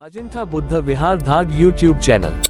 अजिंठा बुद्ध विहार धाग YouTube channel.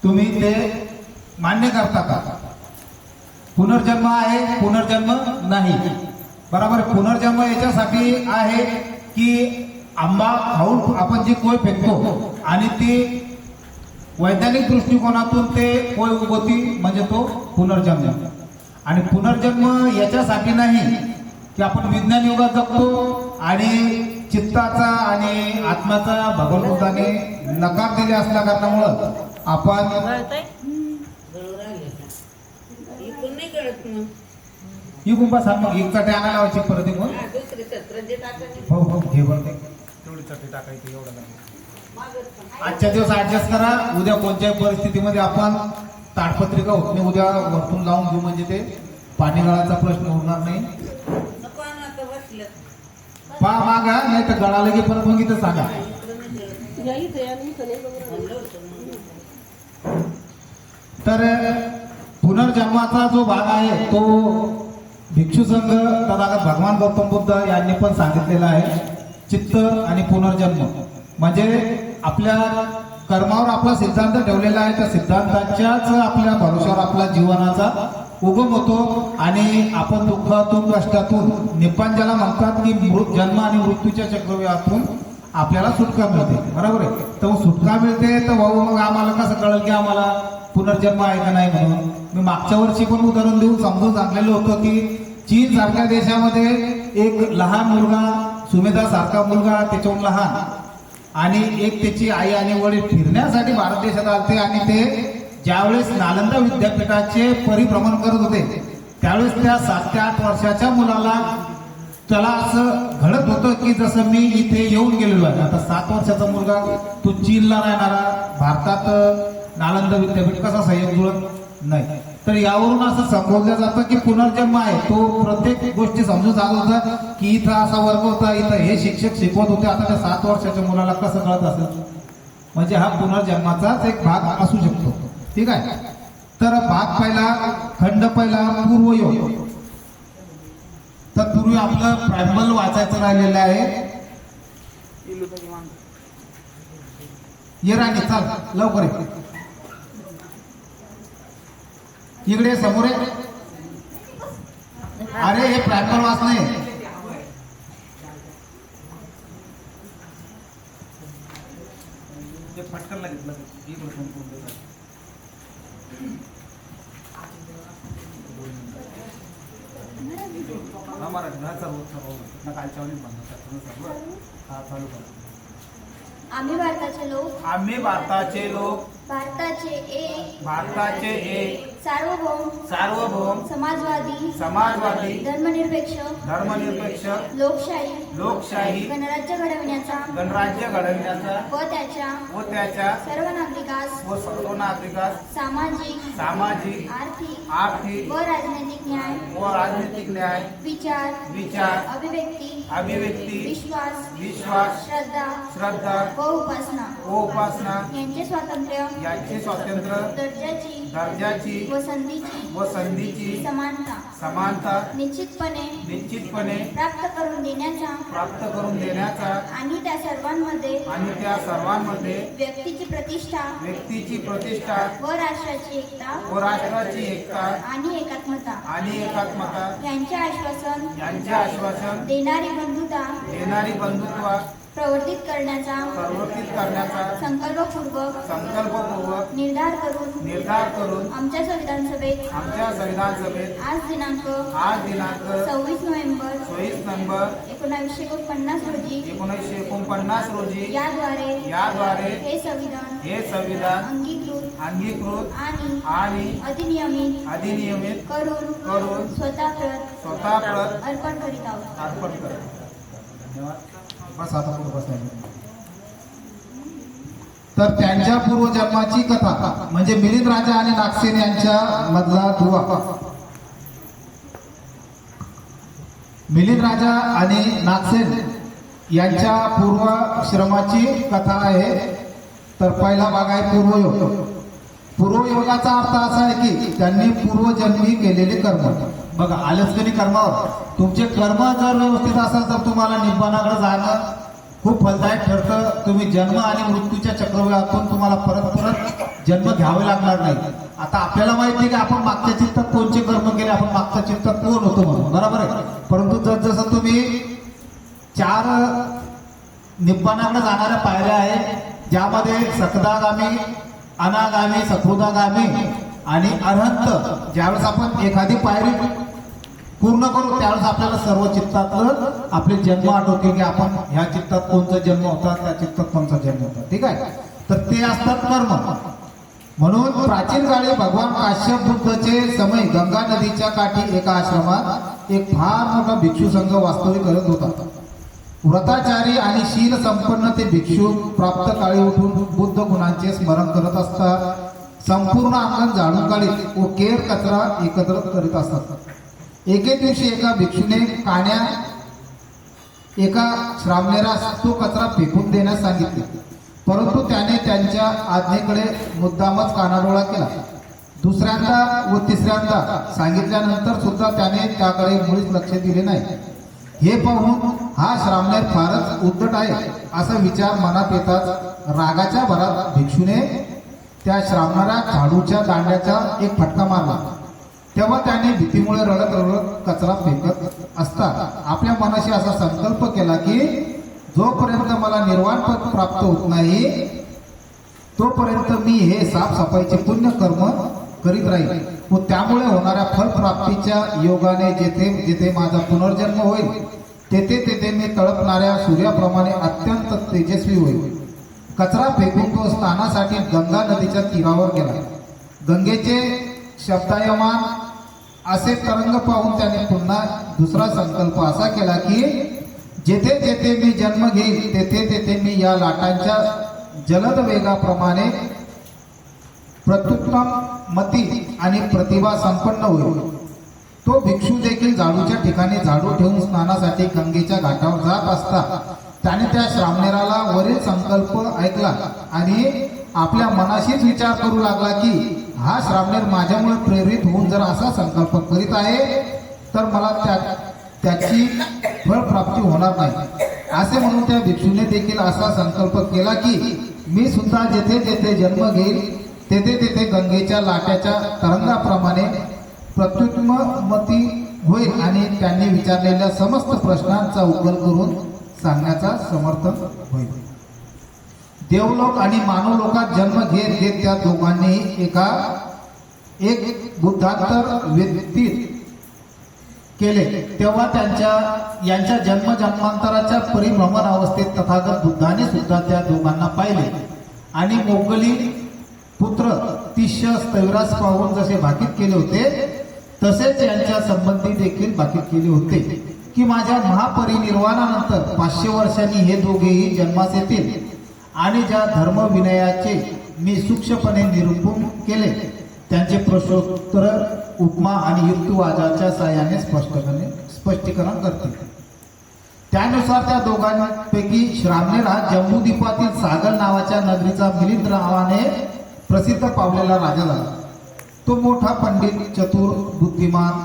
तुम्ही ते मान्य करता का? पुनर्जन्म आहे, पुनर्जन्म नाही, बरोबर. पुनर्जन्म याच्यासाठी आहे की आंबा खाऊन आपण जी कोय फेकतो आणि ती वैज्ञानिक दृष्टिकोनातून ते कोय उगवती म्हणजे तो पुनर्जन्म. आणि पुनर्जन्म याच्यासाठी नाही की आपण विज्ञान युगात जगतो आणि चित्ताचा आणि आत्म्याचा भगवंताने नकार दिले असल्या कारणामुळं आपण ही गुंबा सांग मग एक चटे आणायला लावायची परत एक हो हो घे बरं तेवढी चटे टाकायची एवढं नाही. आजच्या दिवस ऍडजस्ट करा, उद्या कोणत्याही परिस्थितीमध्ये आपण ताडपत्रिका होत नाही, उद्या वरतून लावून घेऊ म्हणजे ते पाणी गळाचा प्रश्न होणार नाही. पा मागा नाही तर गळाला की परत मग इथं सांगा. तर पुनर्जन्माचा जो भाग आहे तो भिक्षू संघ तथागत भगवान गौतम बुद्ध यांनी पण सांगितलेला आहे. चित्त आणि पुनर्जन्म म्हणजे आपल्या कर्मावर आपला सिद्धांत ठेवलेला आहे, त्या सिद्धांताच्याच आपल्या भरोश्यावर आपला जीवनाचा उगम होतो आणि आपण दुःखातून कष्टातून निप्पान ज्याला म्हणतात की जन्म आणि मृत्यूच्या चक्रव्यूहातून आपल्याला सुटका मिळते, बरोबर आहे. तर सुटका मिळते तर भाऊ मग आम्हाला कसं कळलं की आम्हाला पुनर्जन्म आहे का नाही म्हणून. मी मागच्या वर्षी पण उदाहरण देऊन समजून सांगलेलं होतं की चीन सारख्या देशामध्ये एक लहान मुलगा, सुमेधा सारखा मुलगा त्याच्याहून लहान, आणि एक त्याची आई आणि वडील फिरण्यासाठी भारत देशात आले आणि ते ज्यावेळेस नालंदा विद्यापीठाचे परिभ्रमण करत होते त्यावेळेस त्या 7 ते 8 वर्षाच्या मुलाला त्याला असं घडत होतं की जसं मी इथे येऊन गेलेलो आहे. आता 7 वर्षाचा मुलगा तो चीनला राहणारा, भारतात नालंदा विद्यापीठ कसा सहयोग जुळत नाही. तर यावरून असं समजलं जातं की पुनर्जन्म आहे. तो प्रत्येक गोष्टी समजून सांगत होता की इथं असा वर्ग होता, इथं हे शिक्षक शिकवत होते, आता त्या 7 वर्षाच्या मुलाला कसं कळत असेल. म्हणजे हा पुनर्जन्माचाच एक भाग असू शकतो, ठीक आहे. तर भाग पहिला, खंड पहिला पूर्वयोग. तर पूर्वी आपलं प्रायमल वाचायचं राहिलेलं आहे. ये राणी चाल लवकर इकडे समोर आहे. अरे हे प्रायमल वाचणे पटकन घेतलं चालू करा. आम्ही भारताचे लोक, आम्ही भारताचे लोक, भारताचे एक सार्वभौम समाजवादी धर्मनिरपेक्ष लोकशाही गणराज्य घडविण्याचा व त्याच्या सर्व नागरिकास सामाजिक आर्थिक व राजनैतिक न्याय विचार अभिव्यक्ती विश्वास श्रद्धा व उपासना यांचे स्वातंत्र्य व संधीची समानता निश्चितपणे प्राप्त करून देण्याचा आणि त्या सर्वांमध्ये व्यक्तीची प्रतिष्ठा व राष्ट्राची एकता आणि एकात्मता यांचे आश्वासन देणारी बंधुता प्रवर्तित करण्याचा संकल्पपूर्वक निर्धार करून आमच्या संविधान सभेत आज दिनांक 26 नोव्हेंबर 1949 रोजी याद्वारे हे संविधान अंगीकृत आणि अधिनियमित करून स्वतः अर्पण करीत आहोत. बस आता पुढे बसायला. तर त्यांच्या पूर्वजन्माची कथा म्हणजे मिलिंद राजा आणि नागसेन यांच्या मधला दुवा. मिलिंद राजा आणि नागसेन यांच्या पूर्वाश्रमाची कथा आहे. तर पहिला भाग आहे पूर्वयोग. पूर्वयोगाचा अर्थ असा आहे की त्यांनी पूर्वजन्मी केलेले कर्म. बघा, आलस्करी कर्मावर तुमचे कर्म जर व्यवस्थित असेल तर तुम्हाला निब्बाणाकडे जाणं खूप फलदायक ठरतं. तुम्ही जन्म आणि मृत्यूच्या चक्रव्यूहातून तुम्हाला परत जन्म घ्यावे लागणार नाही. आता आपल्याला माहिती आहे की आपण मागच्या चित्तात कोणते कर्म केले, आपण मागच्या चित्तात कोण होतो म्हणून, बरोबर आहे. परंतु जसं तुम्ही 4 निब्बाणाकडे जाणाऱ्या पायऱ्या आहेत, ज्यामध्ये सकदागामी, अनागामी, सकृदागामी आणि अरहंत. ज्यावेळेस आपण एखादी पायरी पूर्ण करू त्यावेळेस आपल्याला सर्व चित्तातलं आपले जन्म आठवतील की आपण ह्या चित्तात कोणता जन्म होता, त्या चित्तात कोणता जन्म होता. ठीक आहे. तर ते असतात कर्म. म्हणून प्राचीन काळी भगवान काश्यप बुद्धचे समय गंगा नदीच्या काठी एका आश्रमात एक फार मोठा भिक्षू संघ वास्तव्य करत होता. व्रताचारी आणि शील संपन्न ते भिक्षू प्राप्त काळी उठून बुद्ध गुणांचे स्मरण करत असतात. संपूर्ण अंगण झाडून काढीत व केर कचरा एकत्र करीत असतात. एके दिवशी एका भिक्षूने एका श्रामणेरास तो कचरा फेकून देण्यास सांगितले. परंतु त्याने त्यांच्या आज्ञेकडे मुद्दामच कानाडोळा केला. दुसऱ्यांदा व तिसऱ्यांदा सांगितल्यानंतर सुद्धा त्याने त्याकडे मुळीच लक्ष दिले नाही. हे पाहून हा श्रामणेर फारच उद्धट आहे असा विचार मनात येताच रागाच्या भरात भिक्षूने त्या श्रामणाऱ्या झाडूच्या दांड्याचा एक फटका मारला. तेव्हा त्याने भीतीमुळे रडत कचरा फेकत असता आपल्या मनाशी असा संकल्प केला की जोपर्यंत मला निर्वाण पद प्राप्त होत नाही तोपर्यंत मी हे साफसफाईचे पुण्य कर्म करीत राहील व त्यामुळे होणाऱ्या फलप्राप्तीच्या योगाने जेथे जेथे माझा पुनर्जन्म होईल तेथे तेथे मी तळपणाऱ्या सूर्याप्रमाणे अत्यंत तेजस्वी होईल. कचरा फेकून तो स्नानासाठी गंगा नदीच्या तीरावर गेला. गंगेचे शब्दायमान असे तरंग पाहून त्याने पुन्हा दुसरा संकल्प असा केला की जेथे जेथे मी जन्म घेईल तेथे तेथे मी या लाटांच्या जलद वेगाप्रमाणे प्रत्युत्तम मती आणि प्रतिभा संपन्न होईल. तो भिक्षू देखील झाडूच्या ठिकाणी झाडू ठेवून स्नानासाठी गंगेच्या घाटावर जात असता त्याने त्या श्रामणेराला वरील संकल्प ऐकला आणि आपल्या मनाशीच विचार करू लागला की हा श्रामणेर माझ्यामुळे प्रेरित होऊन जर असा संकल्प करीत आहे तर मला त्याची फळप्राप्ती होणार नाही. असे म्हणून त्या भिक्षूने देखील असा संकल्प केला की मी सुद्धा जेथे जेथे जन्म घेईल तेथे तेथे गंगेच्या लाट्याच्या तरंगाप्रमाणे प्रत्युत्तमती होईल आणि त्यांनी विचारलेल्या समस्त प्रश्नांचा उकल करून सांगण्याचा समर्थन होईल. देवलोक आणि मानवलोकात जन्म घेत घेत त्या दोघांनी एक बुद्धांतर व्यतीत केले. तेव्हा यांच्या जन्मांतराच्या परिभ्रमण अवस्थेत तथागत बुद्धाने सुद्धा त्या दोघांना पाहिले आणि मोगली पुत्र तिष्य स्थैरास पाहून जसे भाकीत केले होते तसेच यांच्या संबंधी देखील भाकीत केले होते की माझ्या महापरिनिर्वाणानंतर 500 वर्षांनी हे दोघेही जन्मास येतील आणि ज्या धर्मविनयाचे मी सूक्ष्मपणे निरूपण केले त्यांचे प्रश्नोत्तर उपमा आणि युक्तिवादाच्या साहाय्याने स्पष्टीकरण करतील. त्यानुसार त्या दोघांपैकी श्रामणेर हा जम्बूद्वीपातील सागर नावाच्या नगरीचा मिलिंद नावाने प्रसिद्ध पावलेला राजा झाला. तो मोठा पंडित, चतुर, बुद्धिमान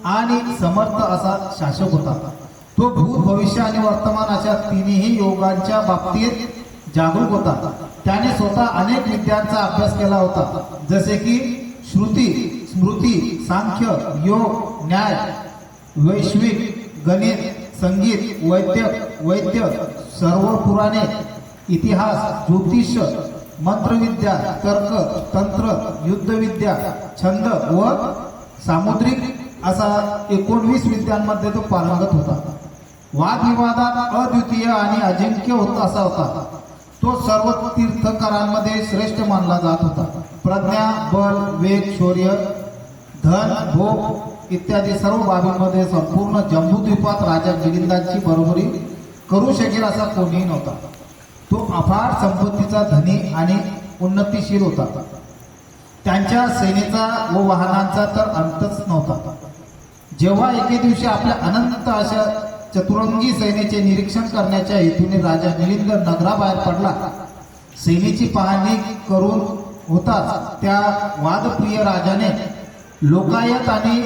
आणि समर्थ असा शासक होता. तो भूत, भविष्य आणि वर्तमान अशा तिन्ही योगांच्या बाबतीत जागरूक होता. त्याने स्वतः अनेक विद्यांचा अभ्यास केला होता, जसे की श्रुती, स्मृती, सांख्य, योग, न्याय, वैश्विक, गणित, संगीत, वैद्य, सर्व पुराणे, इतिहास, ज्योतिष, मंत्रविद्या, तर्क, तंत्र, युद्धविद्या, छंद व सामुद्रिक असा 19 विद्यांमध्ये तो पारंगत होता. वादविवादात अद्वितीय आणि अजिंक्य होता असा होता. तो सर्व तीर्थंकरांमध्ये श्रेष्ठ मानला जात होता. प्रज्ञा, बल, वेग, शौर्य, धन, भोग इत्यादी सर्व बाबींमध्ये संपूर्ण जम्बूद्वीपात राजा मिलिंदांची बरोबरी करू शकेल असा कोणीही नव्हता. तो अफाट संपत्तीचा धनी आणि उन्नतीशील होता. त्यांच्या सेनेचा व वाहनांचा तर अंतच नव्हता. जेव्हा एके दिवशी आपल्या अनंत अशा चतुरंगी सेनेचे निरीक्षण करण्याच्या हेतूने राजा मिलिंद नगराबाहेर पडला. सेनेची पाहणी करून होताच त्या वादप्रिय राजाने लोकायत आणि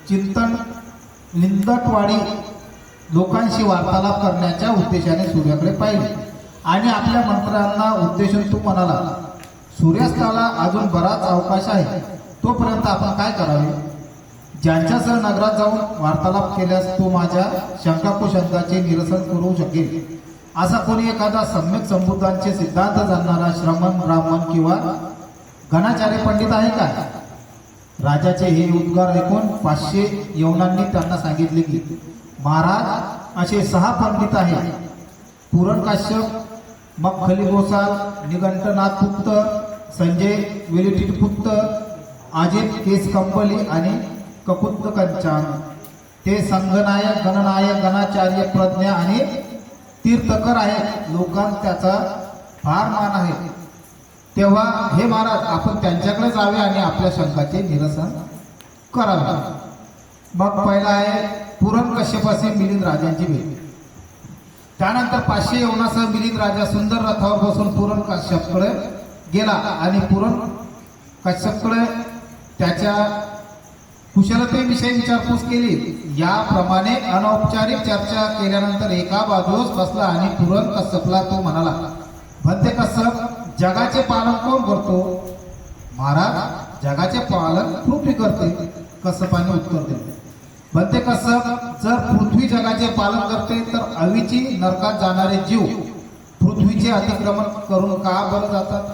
चिंतन लिंदटवाडी लोकांशी वार्तालाप करण्याच्या उद्देशाने सूर्याकडे पाहिले आणि आपल्या मंत्र्यांना उद्देशून तो म्हणाला, सूर्यास्ताला अजून बराच अवकाश आहे, तोपर्यंत आपण काय करावे? ज्यांच्यासह नगरात जाऊन वार्तालाप केल्यास तो माझ्या शंकाकुशंकाचे निरसन करू शकेल असा कोणी एखादा सम्यक संबुद्धांचे सिद्धांत जाणणारा श्रमण, ब्राह्मण किंवा गणाचार्य पंडित आहे का? राजाचे हे उद्गार ऐकून 500 यवनांनी त्यांना सांगितले की महाराज, असे 6 पंडित आहेत. पुरण काश्यप, मखली गोसाल, निघंटनाथ पुत्त, संजय वेलिटिट पुत्त, अजित केस कंबली आणि ककुत्त कंचान. ते संघनायक, गणनायक, गणाचार्य, प्रज्ञा आणि तीर्थकर आहेत. लोकांत त्याचा फार मान आहे. तेव्हा हे महाराज, आपण त्यांच्याकडे जावे आणि आपल्या शंकाचे निरसन करावे. मग पहिला आहे पुरण कश्यपाशी मिलिंद राजांची भेट. त्यानंतर 500 यवनासह मिलिंद राजा सुंदर रथावर बसून पुरण कश्यपकडे गेला आणि पुरण कश्यपकडे त्याच्या कुशलतेविषयी विचारपूस केली. याप्रमाणे अनौपचारिक चर्चा केल्यानंतर एका बाजूस बसला आणि पुरण कश्यपला तो म्हणाला, भंते कश्यप, जगाचे पालन कोण करतो? महाराज, जगाचे पालन पृथ्वी करते. कश्यपाने उत्तर दिले. भंते कश्यप, जर पृथ्वी जगाचे पालन करते तर अवीची नरकात जाणारे जीव पृथ्वीचे अतिक्रमण करून का बरं जातात?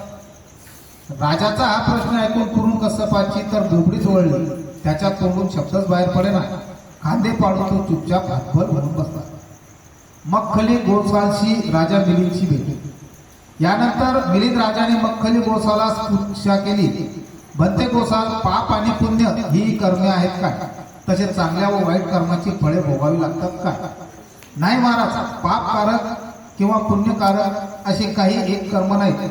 राजाचा हा प्रश्न ऐकून पुरण कश्यपाची तर बोबडीच वळली. त्याच्या तोंडून शब्दच बाहेर पडेना. खांदे पाडून तो चुपचाप हातभर भरून बसला. मखली गोसालशी राजा मिलिंदची भेट. यानंतर मिलिंद राजाने मखली गोसालास पृच्छा केली, भंते गोसाल, पाप आणि पुण्य ही कर्मे आहेत का? तसेच चांगल्या व वाईट कर्माची फळे भोगावी लागतात का? नाही महाराज, पापकारक किंवा पुण्यकारक असे काही एक कर्म नाही.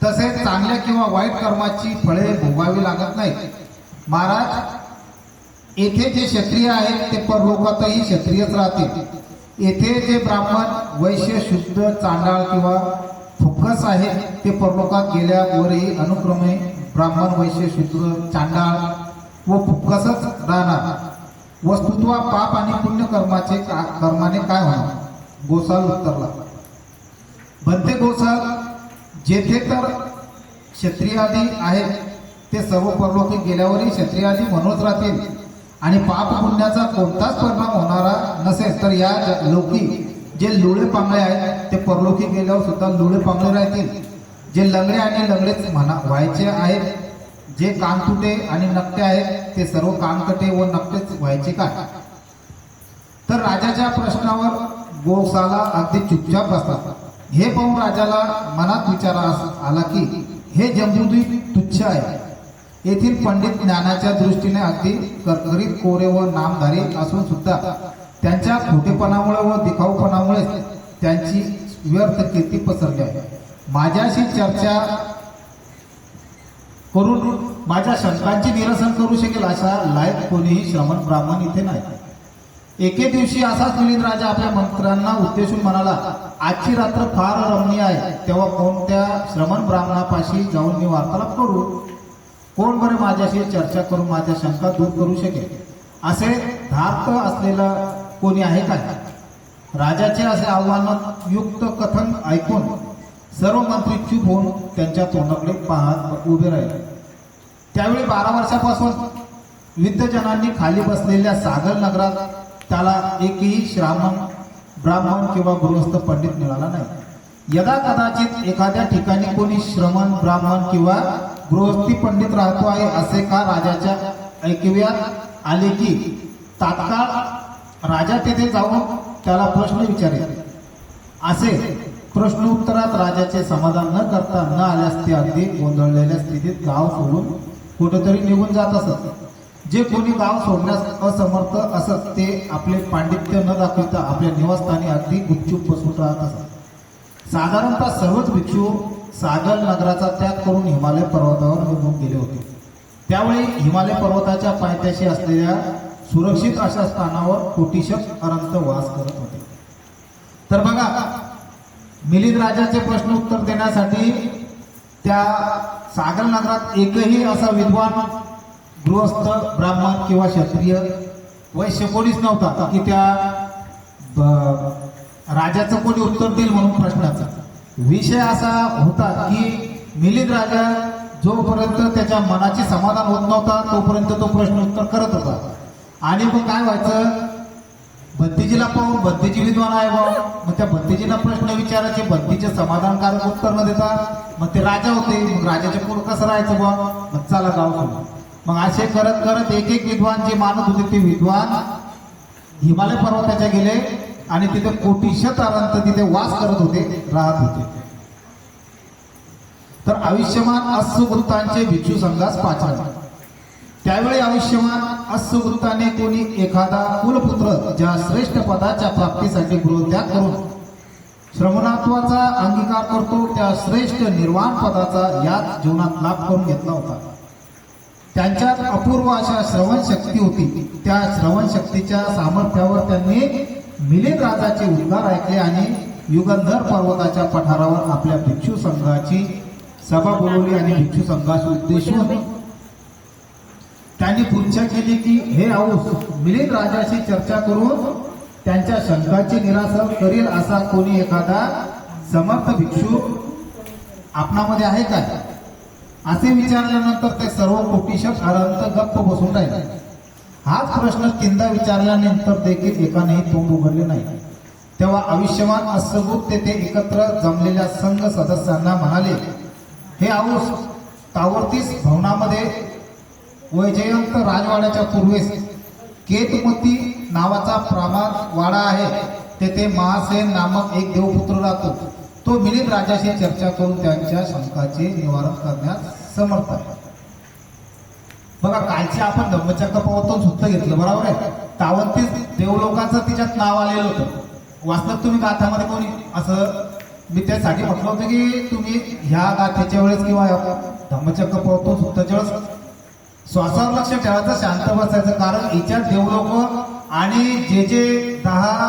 तसेच चांगल्या किंवा वाईट कर्माची फळे भोगावी लागत नाही. महाराज, येथे जे क्षत्रिय आहेत ते परलोकातही क्षत्रियच राहतील. येथे जे ब्राह्मण, वैश्य, शुद्ध, चांडाळ किंवा फुक्कस आहेत ते परलोकात गेल्यावरही अनुक्रमे ब्राह्मण, वैश्य, शूद्र, चांडाळ व फुक्कसच राहणार. वस्तुत्व पाप आणि पुण्य कर्माने काय होणार? गोसाल उत्तरला, भंते गोसाल, जेथे तर क्षत्रियादी आहेत ते सर्व परलोकी गेल्यावरही क्षत्रियादी म्हणूनच राहतील आणि पाप पुण्याचा कोणताच परिणाम होणारा नसेल. तर या लोकी जे लुळे पांगळे आहेत ते परलोकी गेल्यावर सुद्धा लुळे पांगळे राहतील. जे लंगडे आणि लंगडेच व्हायचे आहेत, जे कानतुटे आणि नकटे आहेत ते सर्व कानकटे व नकटेच व्हायचे काय? तर राजाच्या प्रश्नावर गोसाला अगदी चुपचाप बसला. हे पाहून राजाला मनात विचार आला की हे जम्बूद्वीप तुच्छ आहे. येथील पंडित ज्ञानाच्या दृष्टीने अगदी करकरीत, कोरे व नामधारी असून सुद्धा त्यांच्या खोटेपणामुळे व दिखाऊपणामुळे त्यांची व्यर्थ कीर्ती पसरली आहे. माझ्याशी चर्चा करून माझ्या शंकांचे निरसन करू शकेल अशा लायक कोणीही श्रमण ब्राह्मण इथे नाही. एके दिवशी असाच मिलिंद राजा आपल्या मंत्र्यांना उद्देशून म्हणाला, आजची रात्र फार रमणीय आहे, तेव्हा कोणत्या श्रमण ब्राह्मणापाशी जाऊन मी वार्तालाप करू? कोण बरे माझ्याशी चर्चा करून माझ्या शंका दूर करू शकेल? असे धार्त असलेलं कोणी आहे काय? राजाचे असे आव्हानयुक्त कथन ऐकून सर्व मंत्री चूप होऊन त्यांच्या तोंडाकडे पाहत उभे राहिले. त्यावेळी 12 वर्षापासून विद्वजनांनी खाली बसलेल्या सागर नगरात त्याला एकही ब्राह्मण किंवा गृहस्थ पंडित मिळाला नाही. यदा कदाचित एखाद्या ठिकाणी कोणी श्रमण ब्राह्मण किंवा गृहस्थी पंडित राहतो आहे असे का राजाच्या ऐकव्यात आले की तात्काळ राजा तेथे जाऊन त्याला प्रश्न विचारेल. असे प्रश्न उत्तरात राजाचे समाधान न करता न आल्यास ते अगदी गोंधळलेल्या स्थितीत गाव सोडून कुठेतरी निघून जात असत. जे कोणी गाव सोडण्यास असमर्थ असत ते आपले पांडित्य न दाखवता आपल्या निवासस्थानी अगदी गुपचूप बसून राहत असत. साधारणतः सर्वच भिक्षू सागर नगराचा त्याग करून हिमालय पर्वतावर निघून गेले होते. त्यावेळी हिमालय पर्वताच्या पायथ्याशी असलेल्या सुरक्षित अशा स्थानावर कोटीशक अनंत वास करत होते. तर बघा, मिलिंद राजाचे प्रश्न उत्तर देण्यासाठी त्या सागर नगरात एकही असा विद्वान गृहस्थ ब्राह्मण किंवा क्षत्रिय वैश्य कोणीच नव्हता की त्या राजाचं कोणी उत्तर देईल म्हणून प्रश्नाचा विषय असा होता की मिलिंद राजा जोपर्यंत त्याच्या मनाची समाधान होत नव्हता तोपर्यंत तो प्रश्न उत्तर करत होता. आणि मग काय व्हायचं, भंतेजीला पाहून भंतेजी विद्वान आहे बा, मग त्या भंतेजीला प्रश्न विचारायचे, भंतीचे समाधानकारक उत्तर न देता मग ते राजा होते. मग राजाच्या पुढे कसं राहायचं बा, मग चला गाव सोडून. मग असे करत करत एक एक विद्वान जे मानत होते ते विद्वान हिमालय पर्वताच्या गेले आणि तिथे कोटीशत अनंत तिथे वास करत होते, राहत होते. तर आयुष्यमान अस्सुवृत्तांचे भिक्षू संघास पाचारण. त्यावेळी आयुष्यमान अस्सुवृत्ताने कोणी एखादा कुलपुत्र ज्या श्रेष्ठ पदाच्या प्राप्तीसाठी गृहत्याग करून श्रमणत्वाचा अंगीकार करतो त्या श्रेष्ठ निर्वाण पदाचा याच जीवनात लाभ करून घेतला होता. त्यांच्यात अपूर्व अशा श्रवण शक्ती होती. त्या श्रवण शक्तीच्या सामर्थ्यावर त्यांनी मिलिंद राजाचे उद्गार ऐकले आणि युगंधर पर्वताच्या पठारावर आपल्या भिक्षू संघाची सभा बोलवली आणि भिक्षू संघास उद्देशून त्यांनी पुच्छा केली की हे औस, मिलिंद राजाशी चर्चा करून त्यांच्या शंकाचे निरासन करील असा कोणी एखादा समर्थ भिक्षू आपणामध्ये आहे काय? असे विचारल्यानंतर ते सर्व कोटीशक अनंत गप्प बसून राहिले. हाच प्रश्न तीनदा विचारल्यानंतर देखील एकानेही तोंड उघडले नाही. तेव्हा आयुष्यमान अस्सभूत तेथे एकत्र जमलेल्या संघ सदस्यांना म्हणाले, हे औस, तावरतीस भवनामध्ये वैजयंत राजवाड्याच्या पूर्वेस केतमती नावाचा प्रामाद वाडा आहे. तेथे महासेन नामक एक देवपुत्र राहतो. तो मिलिंद राजाशी चर्चा करून त्यांच्या शंकाचे निवारण करण्यास समर्थ आहे. बघा, कालचे आपण धम्मचक्र प्रवर्तन सूत्र घेतलं, बरोबर आहे. तावंतीस देवलोकांचं तिच्यात नाव आलेलं होतं. वाचलं तुम्ही गाथामध्ये कोणी? असं मी त्यासाठी म्हटलं होतं की तुम्ही ह्या गाथेच्या वेळेस किंवा धम्मचक्र प्रवर्तन सूत्राच्या वेळेस श्वासावर लक्ष ठेवायचं, शांत बसायचं. कारण हिच्यात देवलोक आणि जे 10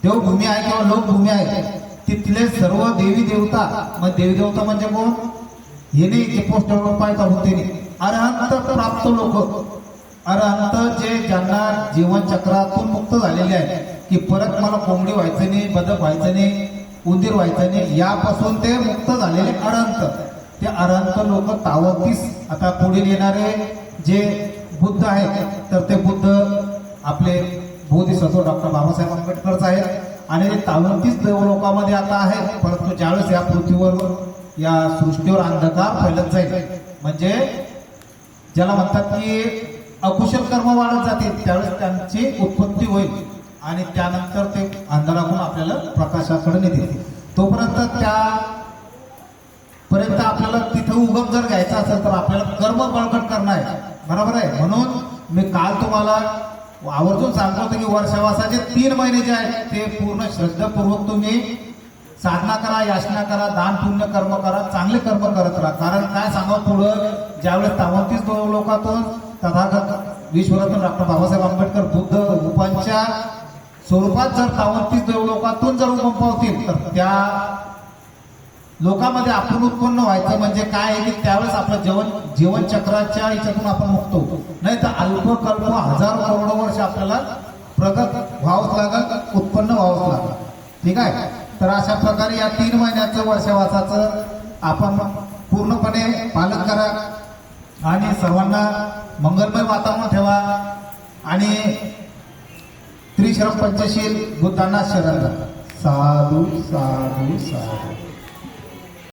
देवभूमी आहे किंवा लोकभूमी आहे तिथले सर्व देवी देवता, मग देवी देवता म्हणजे कोण? हे नाही जे पोस्टरवर पाहिजे होते अरहंत प्राप्त लोक, अरहंत जे ज्यांना जीवनचक्रातून मुक्त झालेले आहे की परत मला कोंबडी व्हायचं नाही, बदक व्हायचं नाही, उंदीर व्हायचं नाही, यापासून ते मुक्त झालेले अरहंत. ते अरहंत लोक तावतीस, आता पुढील येणारे जे बुद्ध आहेत तर ते बुद्ध आपले बोधिसत्व डॉक्टर बाबासाहेब आंबेडकरच आहेत आणि ते तावतीस देवलोकामध्ये आता आहेत. परंतु ज्यावेळेस या पृथ्वीवर या सृष्टीवर अंधकार फैलत जाईल, म्हणजे ज्याला म्हणतात की अकुशल कर्म वाढत जाते, त्यावेळेस त्यांची उत्पत्ती होईल आणि त्यानंतर ते अंधारातून आपल्याला प्रकाशाकडे नेतील. तोपर्यंत पर्यंत आपल्याला तिथं उगम जर घ्यायचा असेल तर आपल्याला कर्म बळकट करणं आहे, बरोबर आहे. म्हणून मी काल तुम्हाला आवर्जून सांगतो होतो की वर्षावासाचे 3 महिने जे आहेत ते पूर्ण श्रद्धापूर्वक तुम्ही साधना करा, याचना करा, दान पुण्य कर्म करा, चांगले कर्म करत राहा. कारण काय सांगावं, पुढं ज्यावेळेस 34 लोकातून तथागत विश्वरत्न डॉक्टर बाबासाहेब आंबेडकर बुद्ध रूपांच्या स्वरूपात जर 34 देवलोकातून जर उगम पावतील तर त्या लोकांमध्ये आपण उत्पन्न व्हायचं म्हणजे काय आहे की त्यावेळेस आपलं जीवन चक्राच्या याच्यातून आपण मुक्त होतो. नाही तर अल्पकल्प हजारो करोडो वर्ष आपल्याला प्रगत व्हावंच लागल, उत्पन्न व्हावंच लागल. ठीक आहे. तर अशा प्रकारे या 3 महिन्याचं वर्षवासाचं आपण पूर्णपणे पालन करा आणि सर्वांना मंगलमय वातावरण ठेवा आणि त्रिशरम पंचशील बुद्धांना शरण जा. साधू साधू साधू.